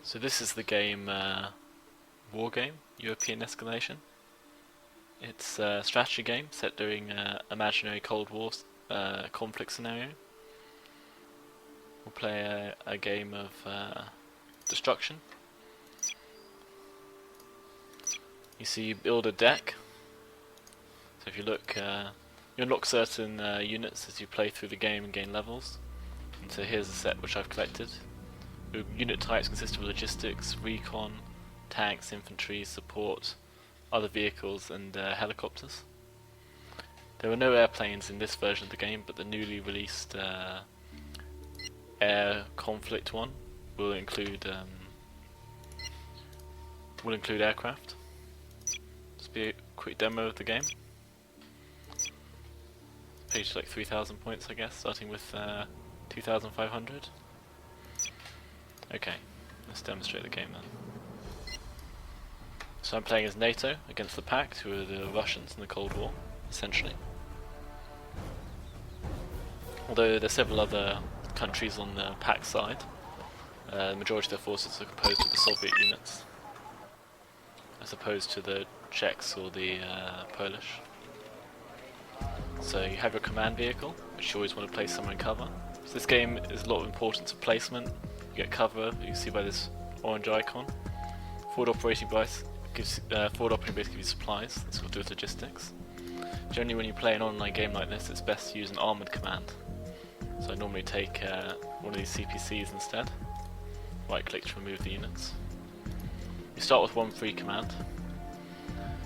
So this is the game Wargame, European Escalation. It's a strategy game set during an imaginary Cold War conflict scenario. We'll play a game of destruction. You see, you build a deck. So if you look, you unlock certain units as you play through the game and gain levels. And so here's a set which I've collected. The unit types consist of logistics, recon, tanks, infantry, support, other vehicles and helicopters. There are no airplanes in this version of the game, but the newly released air conflict one will include aircraft. Just be a quick demo of the game. Page like 3,000 points, I guess, starting with 2,500. Okay, let's demonstrate the game then. So I'm playing as NATO against the Pact, who are the Russians in the Cold War, essentially. Although there's several other countries on the Pact side, the majority of their forces are composed of the Soviet units, as opposed to the Czechs or the Polish. So you have your command vehicle, which you always want to place somewhere in cover. So this game is a lot of importance of placement. You get cover, you can see by this orange icon. Forward operating base gives you supplies, that's what to do with logistics. Generally when you play an online game like this, it's best to use an armoured command. So I normally take one of these CPCs instead. Right click to remove the units. You start with one free command.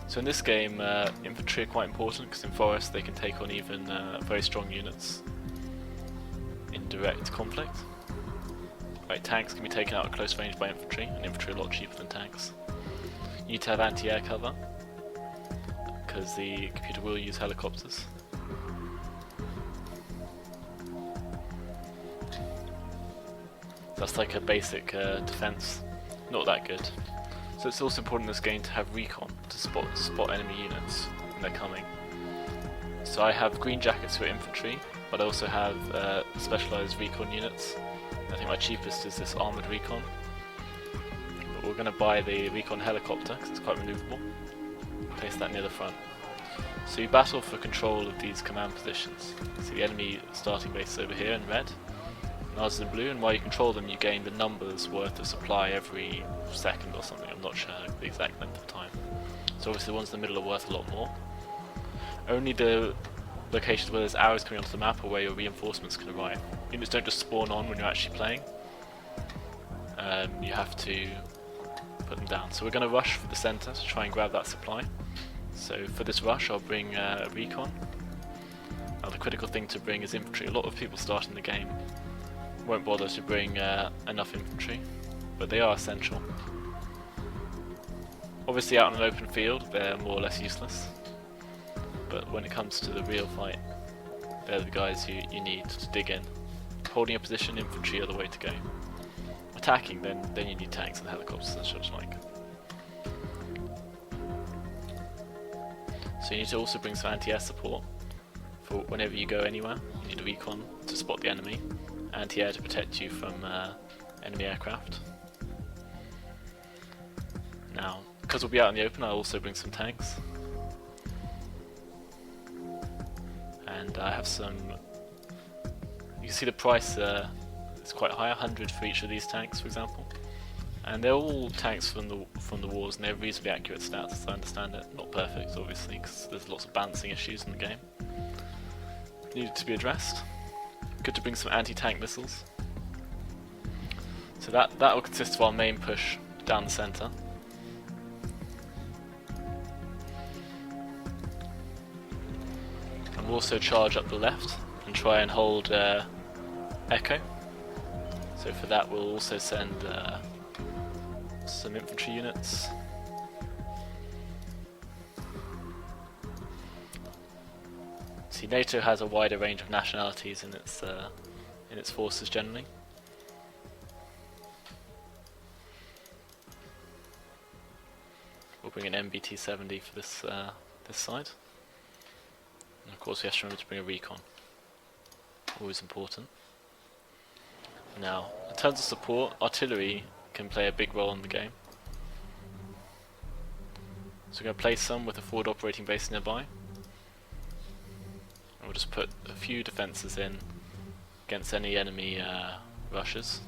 So in this game, infantry are quite important because in forests they can take on even very strong units in direct conflict. Right, tanks can be taken out at close range by infantry, and infantry are a lot cheaper than tanks. You need to have anti-air cover because the computer will use helicopters. That's like a basic defense, not that good. So it's also important in this game to have recon to spot enemy units when they're coming. So I have green jackets for infantry, but I also have specialised recon units. I think my cheapest is this armoured recon. But we're going to buy the recon helicopter because it's quite manoeuvrable. Place that near the front. So you battle for control of these command positions. See the enemy starting base over here in red, and ours is in blue, and while you control them you gain the numbers worth of supply every second or something. I'm not sure the exact length of time. So obviously the ones in the middle are worth a lot more. Only the locations where there's arrows coming onto the map are where your reinforcements can arrive. Units don't just spawn on when you're actually playing. You have to put them down. So we're going to rush for the centre to try and grab that supply. So for this rush I'll bring a recon. Now the critical thing to bring is infantry. A lot of people starting the game won't bother to bring enough infantry, but they are essential. Obviously out on an open field they're more or less useless, but when it comes to the real fight, they're the guys you need to dig in. Holding a position, infantry are the way to go. Attacking, then you need tanks and helicopters and such like. So you need to also bring some anti-air support for whenever you go anywhere. You need a recon to spot the enemy, anti-air to protect you from enemy aircraft. Now, because we'll be out in the open, I'll also bring some tanks. And I have some. You can see the price is quite high, 100 for each of these tanks, for example. And they're all tanks from the wars, and they have reasonably accurate stats, as I understand it. Not perfect, obviously, because there's lots of balancing issues in the game. Needed to be addressed. Good to bring some anti-tank missiles. So that will consist of our main push down the centre. We'll also charge up the left and try and hold Echo. So for that we'll also send some infantry units. See, NATO has a wider range of nationalities in its forces generally. We'll bring an MBT-70 for this side. And of course we have to remember to bring a recon. Always important. Now, in terms of support, artillery can play a big role in the game. So we're going to place some with a forward operating base nearby. And we'll just put a few defences in against any enemy rushes.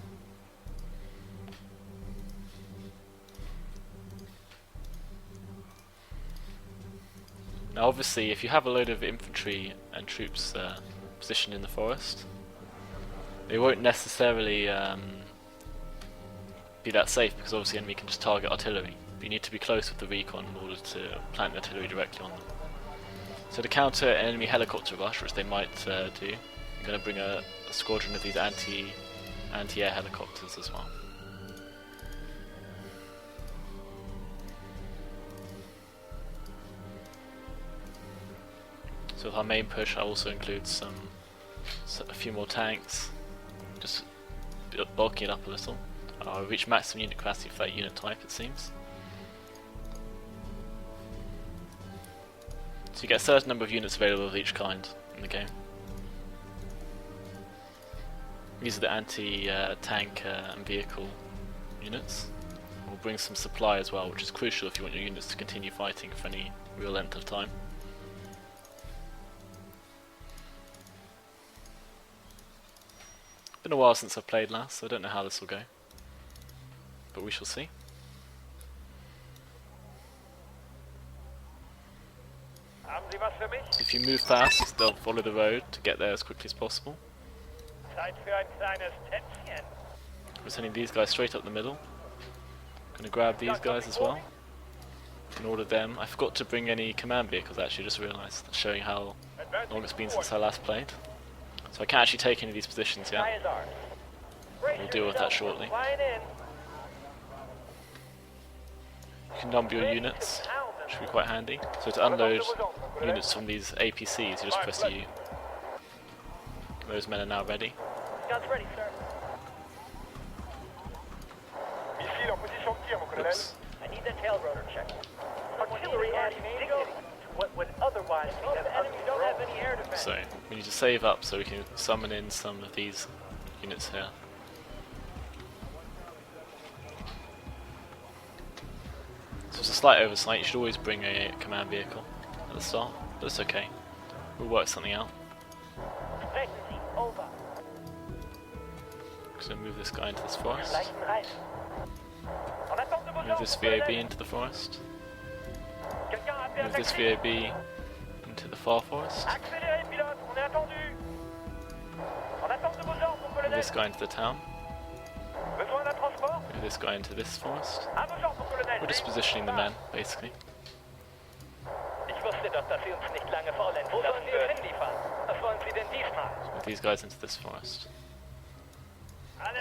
Now obviously if you have a load of infantry and troops positioned in the forest, they won't necessarily be that safe, because obviously the enemy can just target artillery. But you need to be close with the recon in order to plant artillery directly on them. So to counter an enemy helicopter rush, which they might do, I'm going to bring a squadron of these anti-air helicopters as well. So with our main push, I also include a few more tanks, just bulking it up a little. I'll reach maximum unit capacity for that unit type, it seems. So you get a certain number of units available of each kind in the game. These are the anti-tank and vehicle units. We'll bring some supply as well, which is crucial if you want your units to continue fighting for any real length of time. Been a while since I've played last, so I don't know how this will go, but we shall see. If you move fast, they'll follow the road to get there as quickly as possible. We're sending these guys straight up the middle. Gonna grab these guys as well and order them. I forgot to bring any command vehicles, actually, just realised, showing how long it's been since I last played. So I can't actually take any of these positions yet. We'll deal with that shortly. You can number your units, which should be quite handy. So to unload units from these APCs, you just press U. Those men are now ready. Oops. I need the tail rotor check. Artillery has dignity. What would otherwise be an enemy don't have any air defense. So we need to save up so we can summon in some of these units here. So it's a slight oversight. You should always bring a command vehicle at the start, but it's okay. We'll work something out. So move this guy into this forest. Move this VAB into the forest. Move this VAB into the far forest. Move this guy into the town. Move this guy into this forest. We're just positioning the men, basically. Move these guys into this forest.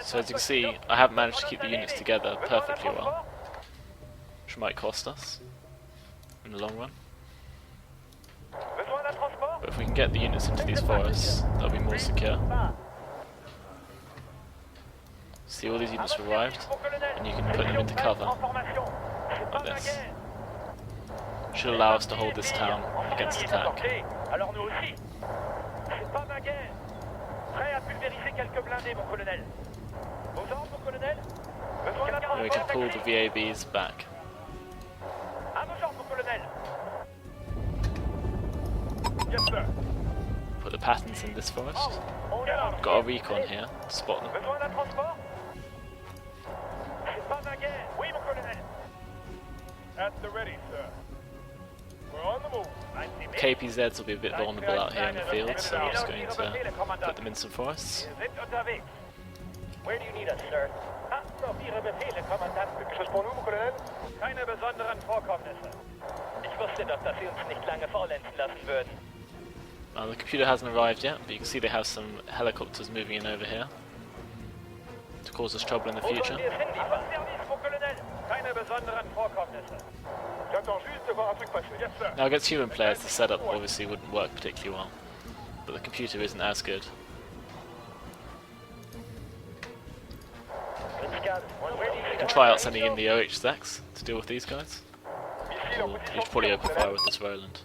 So as you can see, I haven't managed to keep the units together perfectly well, which might cost us in the long run. But if we can get the units into these forests, they'll be more secure. See, all these units have arrived, and you can put them into cover, like this. Should allow us to hold this town against attack. And we can pull the VABs back. Put the patterns in this forest. Got a recon here to spot them. At the ready, sir. We're on the move. KPZs will be a bit vulnerable out here in the field, so I'm just going to put them in some forests. Where do you need us, sir? Auf Ihre Befehle, Kommandant. Etwas pour nous, mon Colonel? Keine besonderen Vorkommnisse. Ich wusste doch, dass Sie uns nicht lange faulenzen lassen würden. The computer hasn't arrived yet, but you can see they have some helicopters moving in over here to cause us trouble in the future. Now against human players, the setup obviously wouldn't work particularly well, but the computer isn't as good. You can try out sending in the OHZs to deal with these guys. Or you should probably open fire with this Roland.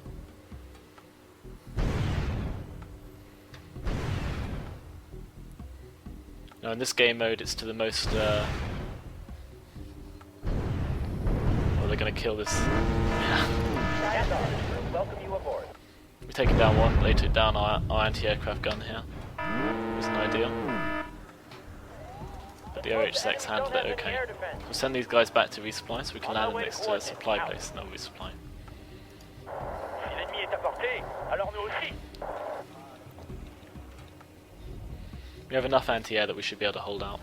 Now in this game mode it's to the most they're going to kill this. Yeah. Welcome you aboard. We've taken down one, they took down our anti-aircraft gun here. It wasn't ideal. But the OHSX handled it okay. We'll send these guys back to resupply so we can land next to a supply place and they'll resupply. Si l'ennemi est à portée, alors nous aussi. We have enough anti-air that we should be able to hold out.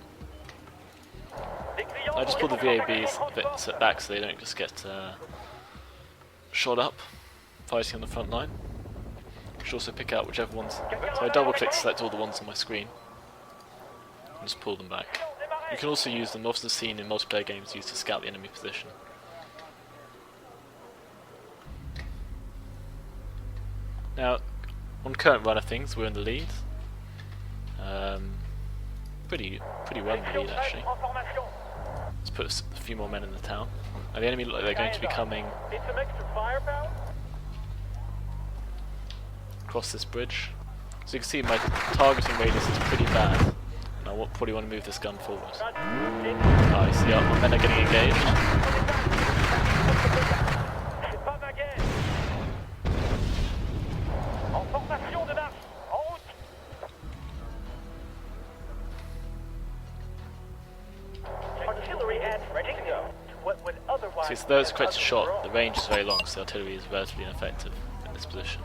I just pulled the VABs a bit back so they don't just get shot up fighting on the front line. We should also pick out whichever ones. So I double click to select all the ones on my screen and just pull them back. You can also use them, often seen in multiplayer games, used to scout the enemy position. Now, on current run of things, we're in the lead. Pretty well in the lead actually. Let's put a few more men in the town. Now the enemy look like they're going to be coming across this bridge. So you can see my targeting radius is pretty bad. And I probably want to move this gun forward. Oh, you see my men are getting engaged. See, so though it's a correct shot, the range is very long, so the artillery is relatively ineffective in this position.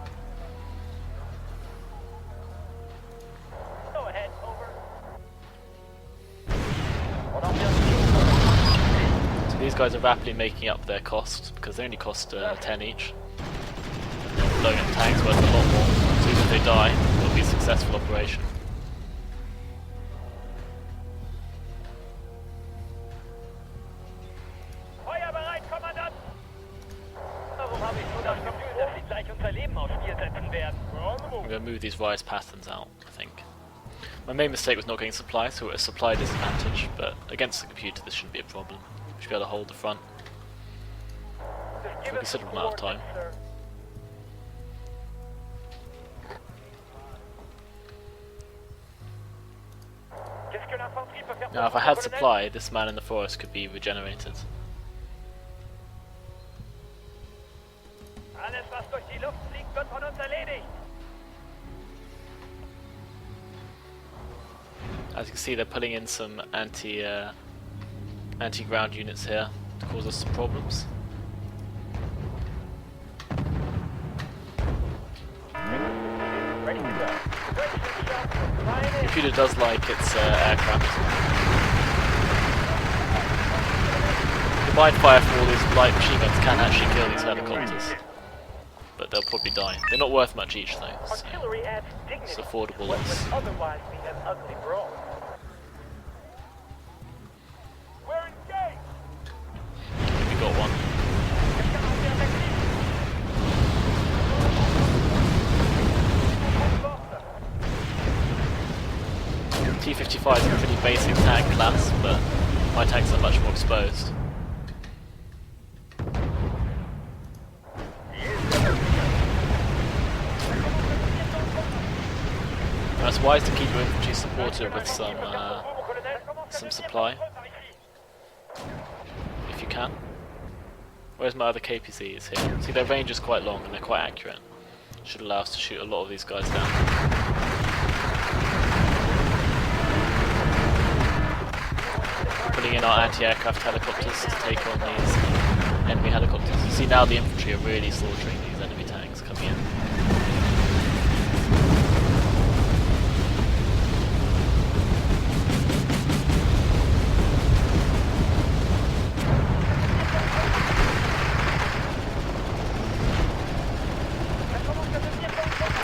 Go ahead, over. So these guys are rapidly making up their cost, because they only cost 10 each. And blowing up tanks worth a lot more, so even if they die, it'll be a successful operation. I'm going to move these rise patterns out, I think. My main mistake was not getting supply, so we're at a supply disadvantage, but against the computer this shouldn't be a problem. We should be able to hold the front for a considerable amount of time. Now if I had supply, this man in the forest could be regenerated. As you can see, they're pulling in some anti-ground units here to cause us some problems. The computer does like its aircraft. Combined fire for all these light machine guns can actually kill these helicopters, but they'll probably die. They're not worth much each though, so it's affordable loss. We got one. T-55 is a pretty basic tank class, but my tanks are much more exposed. Now it's wise to keep your infantry supported with some supply, if you can. Where's my other KPZs here? See, their range is quite long and they're quite accurate. Should allow us to shoot a lot of these guys down. Putting in our anti-aircraft helicopters to take on these enemy helicopters. You see now the infantry are really slaughtering these enemy tanks coming in.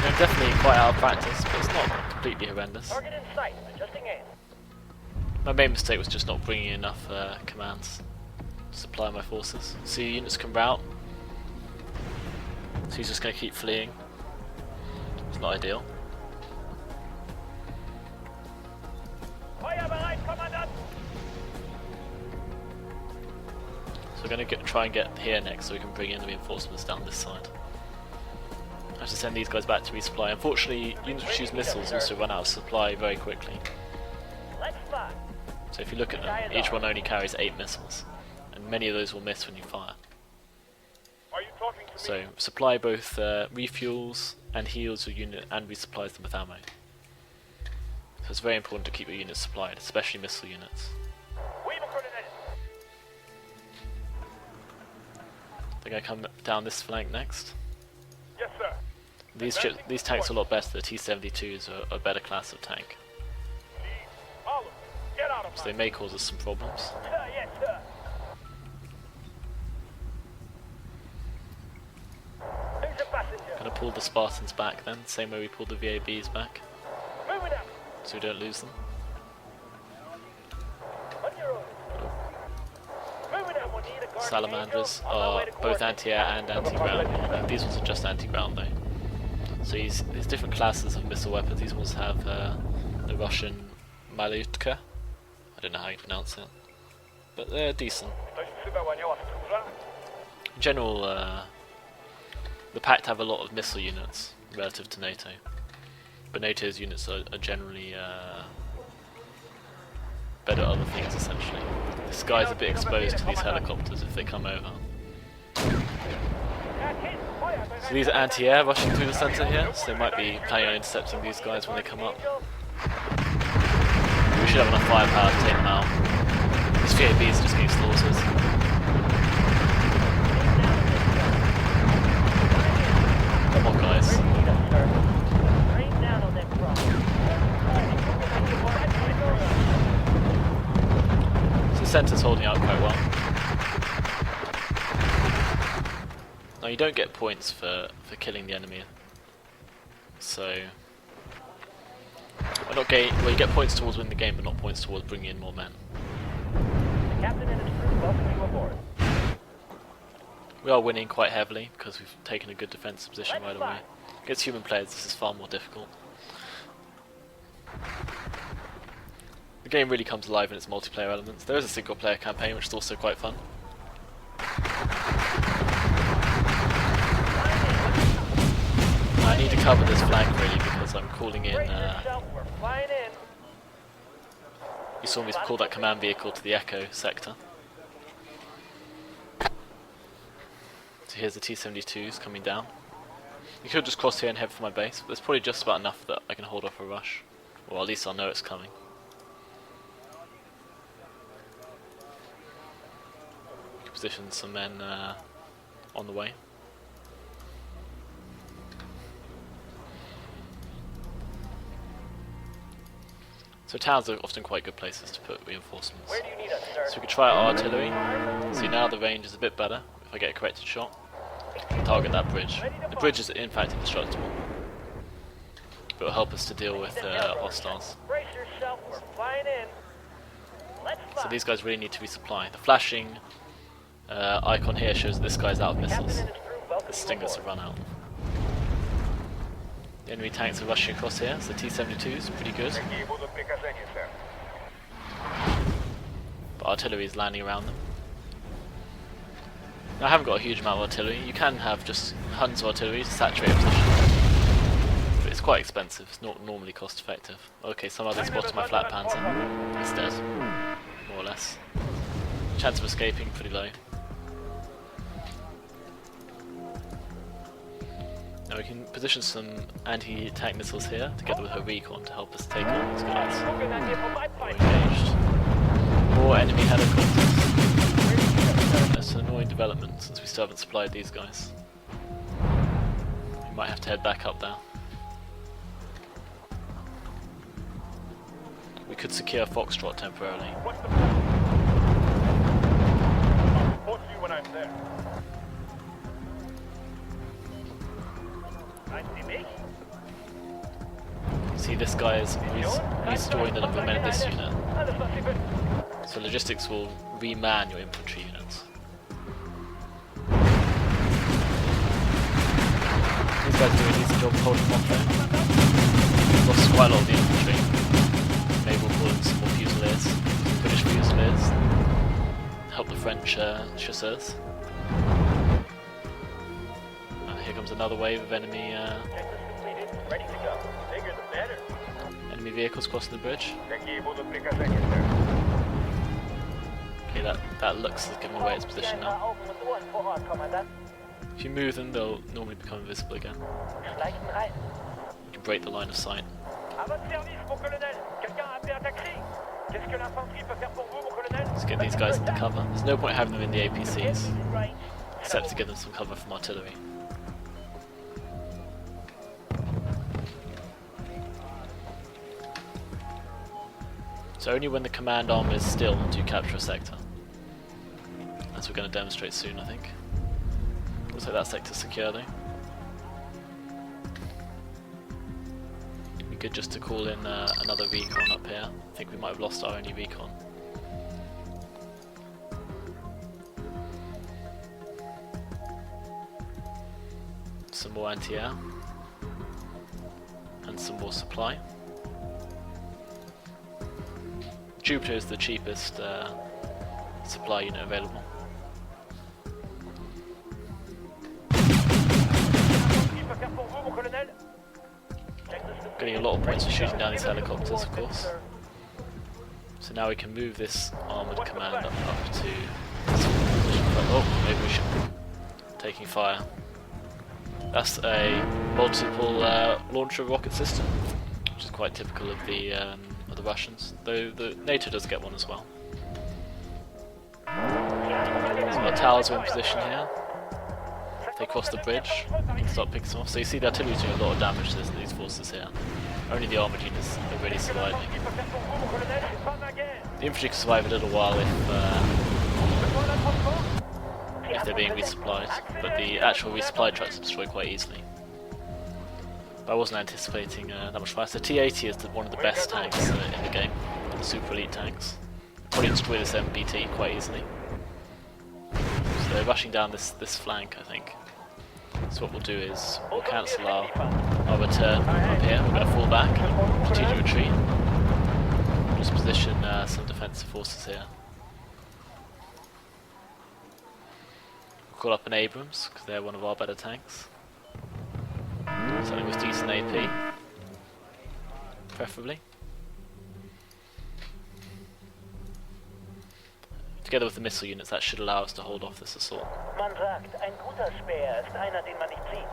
They're definitely quite out of practice, but it's not completely horrendous. Target in sight. Adjusting aim. My main mistake was just not bringing enough commands to supply my forces. See, units can rout, so he's just going to keep fleeing. It's not ideal. So we're going to try and get here next so we can bring in the reinforcements down this side. I have to send these guys back to resupply. Unfortunately, units which use missiles also run out of supply very quickly. So if you look at them, each one only carries 8 missiles, and many of those will miss when you fire. So supply both refuels and heals your unit and resupplies them with ammo. So it's very important to keep your units supplied, especially missile units. I think I come down this flank next. Yes, sir. These tanks are a lot better. The T-72s are a better class of tank. So they may cause us some problems. Yes, sir. Who's a passenger? Gonna pull the Spartans back then, same way we pulled the VABs back, Moving up. so we don't lose them. On your own. Moving up. We'll need a guardian Salamanders angel on our way are to both coordinates. anti-air and anti-ground. These ones are just anti-ground though. So there's different classes of missile weapons. These ones have the Russian Malutka. I don't know how you pronounce it, but they're decent. In general, the Pact have a lot of missile units relative to NATO, but NATO's units are generally better at other things essentially. This guy's a bit exposed to these helicopters if they come over. So these are anti-air rushing through the centre here, so they might be planning on intercepting these guys when they come up. We should have enough firepower to take them out. These VABs are just getting slaughtered. Come on guys. So the centre's holding out quite well. Now you don't get points for killing the enemy, so we're not getting. Well, you get points towards winning the game, but not points towards bringing in more men. The captain and his crew welcome you aboard. We are winning quite heavily because we've taken a good defensive position right away. Against human players, this is far more difficult. The game really comes alive in its multiplayer elements. There is a single-player campaign, which is also quite fun. I need to cover this flank really because I'm calling in. You saw me call that command vehicle to the Echo sector. So here's the T-72s coming down. You could just cross here and head for my base, but there's probably just about enough that I can hold off a rush. Or at least I'll know it's coming. We can position some men on the way. So towns are often quite good places to put reinforcements. Where do you need us, sir? So we could try our artillery. See, now the range is a bit better if I get a corrected shot. Target that bridge. The bridge is in fact indestructible, but it will help us to deal with hostiles. Brace yourself, we're flying in. Let's fly. So these guys really need to resupply. The flashing icon here shows that this guy's out of missiles. The Stingers have run out. The enemy tanks are rushing across here, so T-72s, pretty good. But artillery is landing around them. Now, I haven't got a huge amount of artillery. You can have just tons of artillery to saturate a position, but it's quite expensive. It's not normally cost effective. Okay, somehow they spotted my flat panzer. It's dead, more or less. Chance of escaping pretty low. Now we can position some anti-tank missiles here, together with her recon, to help us take on these guys. We're engaged. More enemy helicopters. That's an annoying development, since we still haven't supplied these guys. We might have to head back up there. We could secure Foxtrot temporarily. What's the I'll report to you when I'm there. I see me. See, this guy is restoring the number of men in this unit. So logistics will reman your infantry units. These guys do a decent job of holding them off there. Lost quite a lot of the infantry. Maybe we'll call in some more fusiliers, some British fusiliers, help the French chasseurs. Here comes another wave of enemy Ready to go. Bigger the better. enemy vehicles crossing the bridge. Okay, that looks like giving away its position now. If you move them, they'll normally become invisible again. Schleichen rein. You can break the line of sight. À votre service, mon colonel. Quelqu'un a appelé un taxi. Qu'est-ce que l'infanterie peut faire pour vous, mon colonel? Let's get these guys into cover. There's no point having them in the APCs, except to give them some cover from artillery. So only when the command arm is still do you capture a sector. As we're going to demonstrate soon, I think. Looks like that sector's secure though. Be good just to call in another recon up here. I think we might have lost our only recon. Some more anti-air. And some more supply. Jupiter is the cheapest supply unit available. Getting a lot of points for shooting down these helicopters, of course. So now we can move this armoured command up to this position. Oh, maybe we should taking fire. That's a multiple launcher rocket system, which is quite typical of the Russians, though the NATO does get one as well. So our towers are in position here. If they cross the bridge, you can start picking them off. So you see the artillery doing a lot of damage to these forces here. Only the armoured units are really surviving. The infantry can survive a little while if they're being resupplied, but the actual resupply trucks are destroyed quite easily. But I wasn't anticipating that much fire. So T-80 is one of the best tanks in the game, the super elite tanks. Probably destroy this MBT quite easily. So they're rushing down this flank, I think. So what we'll do is we'll cancel our return up here. We're going to fall back and continue to retreat. Just position some defensive forces here. We'll call up an Abrams because they're one of our better tanks. Something with decent AP, preferably. Together with the missile units, that should allow us to hold off this assault. Man sagt, ein guter Speer ist einer, den man nicht sieht.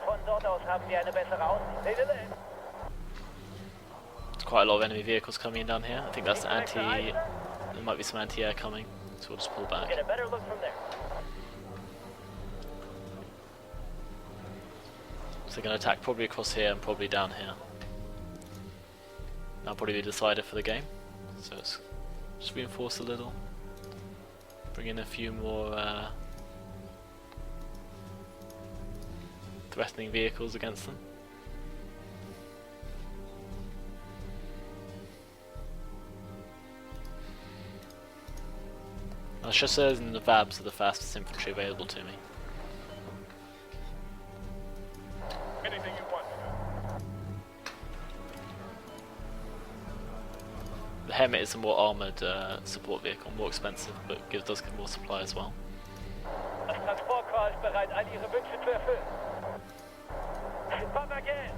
Von dort aus haben wir eine bessere Aussicht. There's quite a lot of enemy vehicles coming in down here. I think that's the there might be some anti-air coming, so we'll just pull back. Get a better look from there. So they're going to attack probably across here and probably down here. That'll probably be the decider for the game. So let's just reinforce a little. Bring in a few more threatening vehicles against them. Now, the chasseurs and the VABs are the fastest infantry available to me. Anything you want. The Hermit is a more armoured support vehicle, more expensive, but does give more supply as well. Das Transportkorps ist bereit, all Ihre Wünsche zu erfüllen. Pas ma guerre.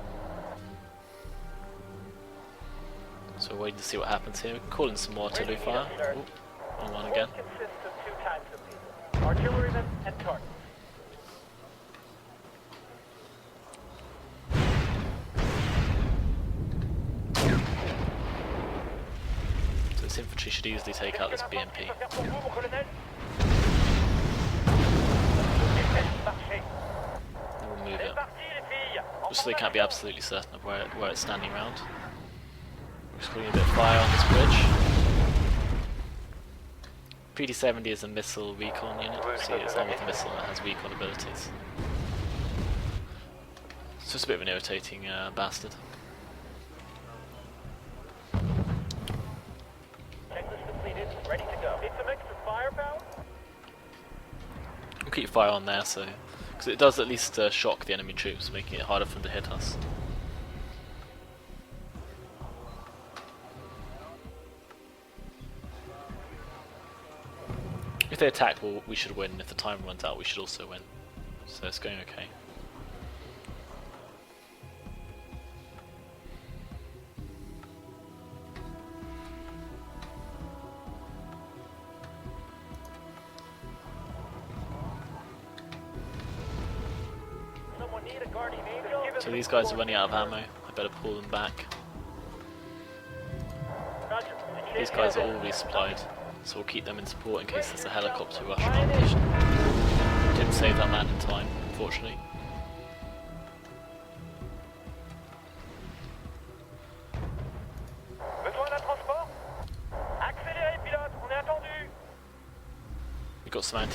So we're waiting to see what happens here. We can call in some more artillery fire. Ooh, wrong one again. Consists of two types of people: artillerymen and targets. So this infantry should easily take out this BMP. And we'll move it. Just so they can't be absolutely certain of where it's standing around. We're just putting a bit of fire on this bridge. PD-70 is a missile recon unit. See, it's armed with a missile and it has recon abilities. It's just a bit of an irritating bastard. Checklist completed. Ready to go. Need some extra firepower? We'll keep fire on there, so because it does at least shock the enemy troops, making it harder for them to hit us. If they attack, well, we should win. If the time runs out, we should also win. So it's going okay. guardian angel? So these guys are running out of ammo. I better pull them back. Roger. These guys are all resupplied, so we'll keep them in support in case there's a helicopter rushing our position. Didn't save that man in time, unfortunately. Besoin d'un transport? Accélérez, pilote, on est attendu. We've got some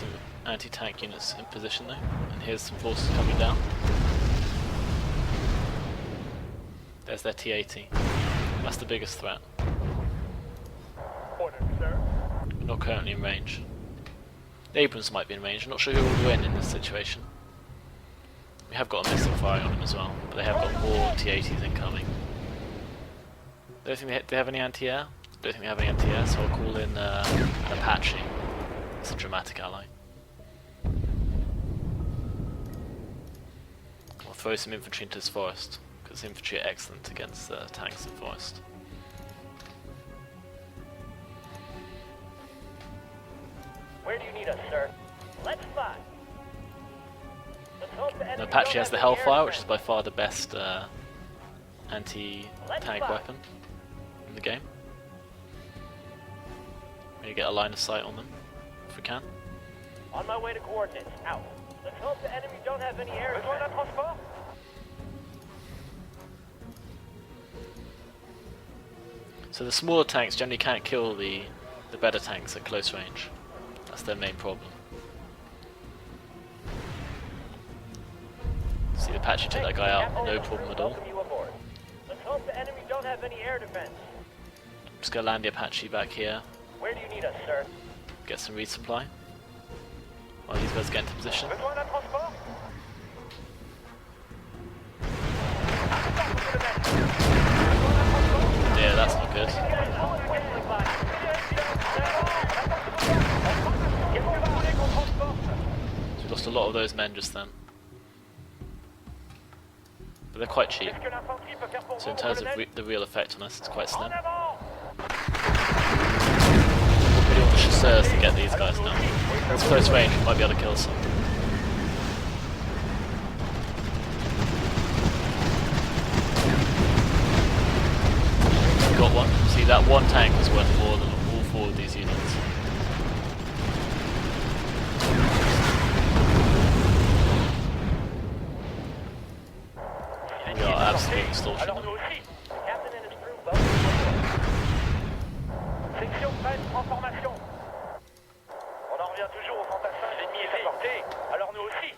anti-tank units in position though, and here's some forces coming down. There's their T-80. That's the biggest threat. Order, sir. We're not currently in range. The Abrams might be in range. I'm not sure who will win in this situation. We have got a missile firing on them as well, but they have got more T-80s incoming. Don't think they have any anti-air. Don't think they have any anti-air, so I'll call in an Apache. It's a dramatic ally. I'll throw some infantry into this forest, because infantry are excellent against tanks in forest. Where do you need us, sir? Let's fly. Let's hope the The enemy Apache don't has the have any Hellfire, air which is by far the best anti-tank weapon in the game. Maybe get a line of sight on them, if we can. On my way to coordinates. Out. Let's hope the enemy don't have any air. Besoin d'un transport? So the smaller tanks generally can't kill the better tanks at close range. That's their main problem. See the Apache take that guy out, no problem at all. Welcome you aboard. Let's hope the enemy don't have any air defense. Just gonna land the Apache back here, Where do you need us, sir? get some resupply. While these guys get into position. Besoin d'un transport? Yeah, that's not good. So we lost a lot of those men just then. But they're quite cheap. So in terms of the real effect on us, it's quite slim. Really want the chasseurs to get these guys now. It's close range, we might be able to kill some. Got one. See, that one tank is worth more than all four of these units. We are absolutely extortionate. Alors nous aussi. Captain and his crew, welcome. Section prête en formation. On en revient toujours au fantassin. L'ennemi est à portée. Alors nous aussi.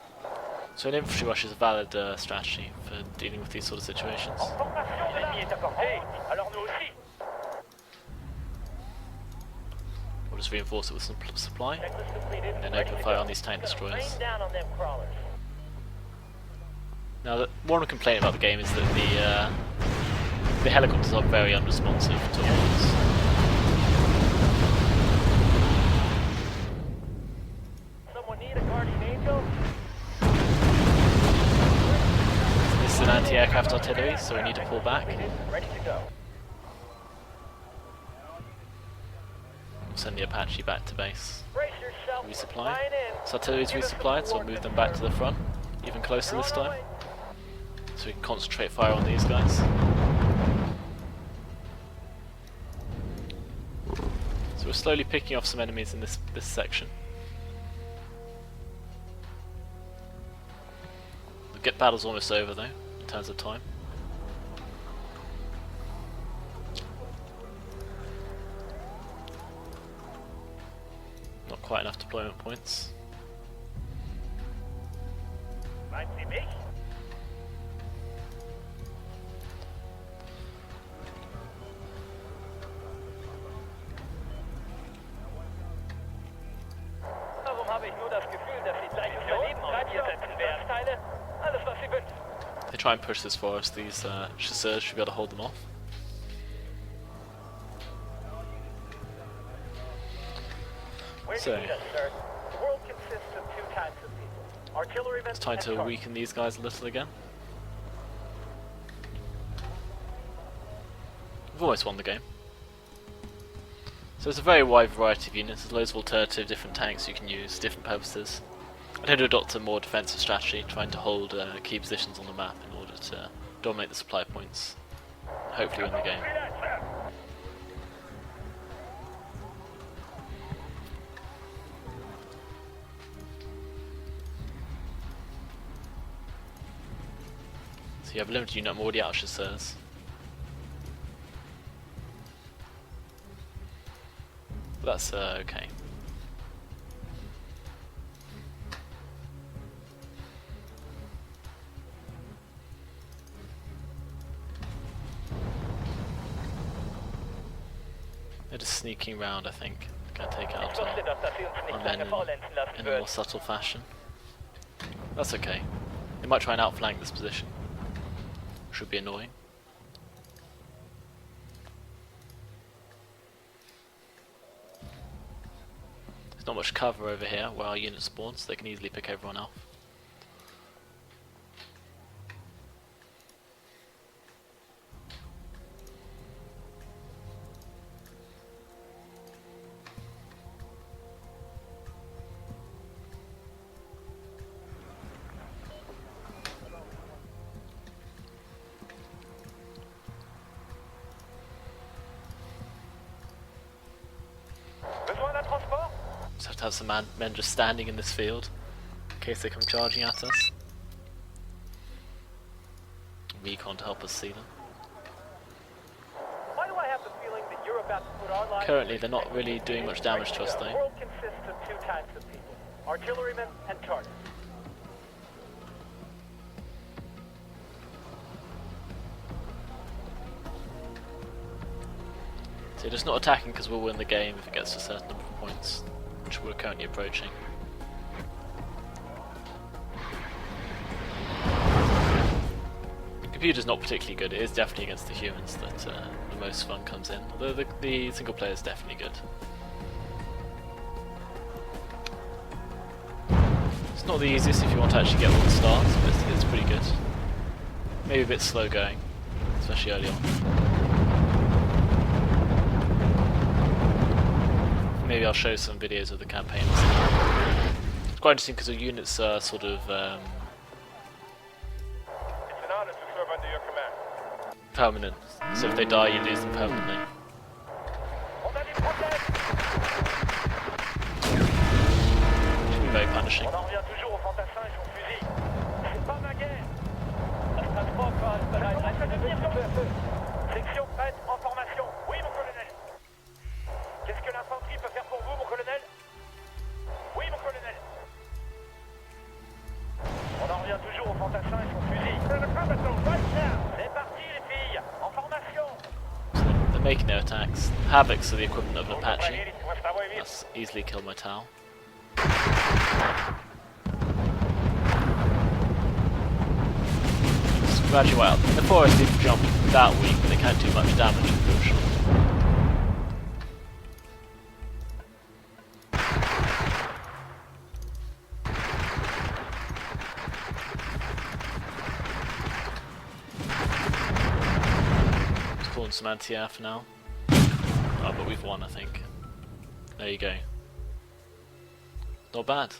So an infantry rush is a valid strategy for dealing with these sort of situations. En formation, l'ennemi est à portée. Alors nous aussi. We'll just reinforce it with some supply, Checklist completed. and then Ready open to fire go. on these tank destroyers. Rain down on them crawlers. Now, one complaint about the game is that the helicopters are very unresponsive to orders. Someone need a guardian angel? This is an anti-aircraft artillery, so we need to pull back. Ready to go. We'll send the Apache back to base. Brace yourself. Resupply. Flying in. So artillery is resupplied, so we'll move them back to the front, even closer this They're on time, our way. so we can concentrate fire on these guys. So we're slowly picking off some enemies in this section. The battle's almost over though, in terms of time. Not quite enough deployment points. Meint Sie mich? Warum habe ich nur das Gefühl, dass Sie gleich unser Leben aufs Spiel setzen werden? Teile, alles was Sie wünschen. They try and push this for us, these chasseurs should be able to hold them off. Where do So- you need us, sir? The world consists of two types of people. Artillerymen It's time and to cars. weaken these guys a little again. We've almost won the game. So it's a very wide variety of units, there's loads of alternative different tanks you can use, different purposes. I tend to adopt a more defensive strategy, trying to hold key positions on the map in order to dominate the supply points, hopefully win the game. So you have a limited unit I'm already out of chasseurs. But that's okay. They're just sneaking around, I think. They're going to take out our men in a more subtle fashion. That's okay. They might try and outflank this position. Should be annoying. There's not much cover over here where our unit spawns, so they can easily pick everyone off. Just have to have some men just standing in this field in case they come charging at us. Recon to help us see them. Why do I have the feeling that you're about to put our lives Currently they're not really doing much damage to us The though. world consists of two types of people, artillerymen and targets. So just not attacking because we'll win the game if it gets to a certain number of points, which we're currently approaching. The computer's not particularly good, it is definitely against the humans that the most fun comes in, although the single player is definitely good. It's not the easiest if you want to actually get all the stars, but it's pretty good. Maybe a bit slow going, especially early on. Maybe I'll show some videos of the campaign. It's quite interesting because the units are sort of It's an honor to serve under your command. permanent, so if they die you lose them permanently. On a des problèmes. Should be very punishing. On en revient toujours aux fantassins et son fusil. C'est pas ma guerre. Ça se passe pas, ça commence à devenir peu à peu. Section prête en formation. Oui, mon colonel. Qu'est-ce que l'infanterie peut faire pour vous, mon colonel? Oui, mon colonel. On en revient toujours aux fantassins et son fusil. C'est parti, les filles. En formation. So they're making their attacks. Havocs are the equivalent of an Apache. That's easily killed my Tau. Just graduate out. The forest didn't jump that weak, but they can't do much damage, unfortunately. Just pulling some anti-air for now. Oh, but we've won, I think. There you go. Not bad.